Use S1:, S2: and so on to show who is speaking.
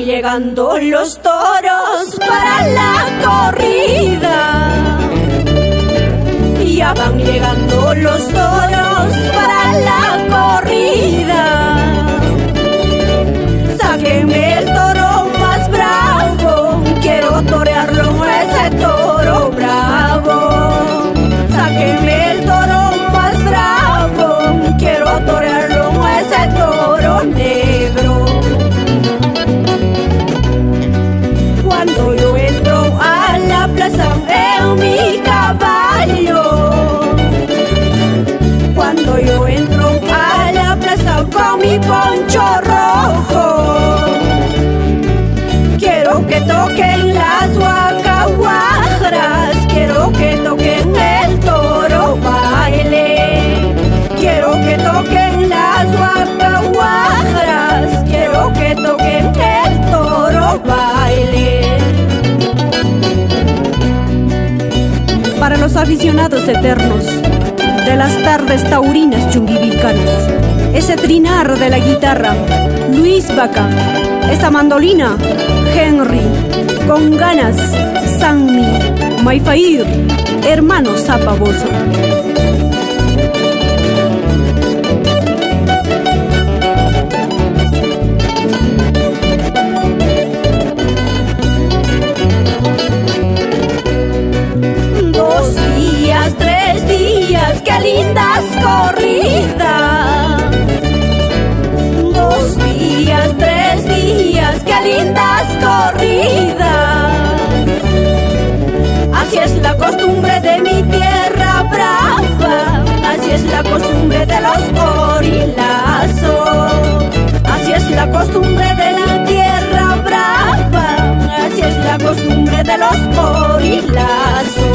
S1: llegando los toros para la corrida. Ya van llegando los toros para la corrida. Sáquenme el toro más bravo, quiero torearlo ese toro bravo. Sáquenme el toro más bravo, quiero torearlo ese toro negro. Cuando yo entro a la plaza en mi caballo, cuando yo entro a la plaza con mi poncho rojo, quiero que toquen las guacaguajas, quiero que toquen el toro baile, quiero que toquen las guacaguajas, quiero que toquen el toro baile. Para los aficionados eternos de las tardes taurinas chunguivilcanas, ese trinar de la guitarra, Luis Vaca, esa mandolina, Henry, con ganas, Sanmi, Maifair, hermano Zapaboso. ¡Qué lindas corridas! 2 días, 3 días, qué lindas corridas. Así es la costumbre de mi tierra brava, así es la costumbre de los orilazos, así es la costumbre de la tierra brava, así es la costumbre de los orilazos.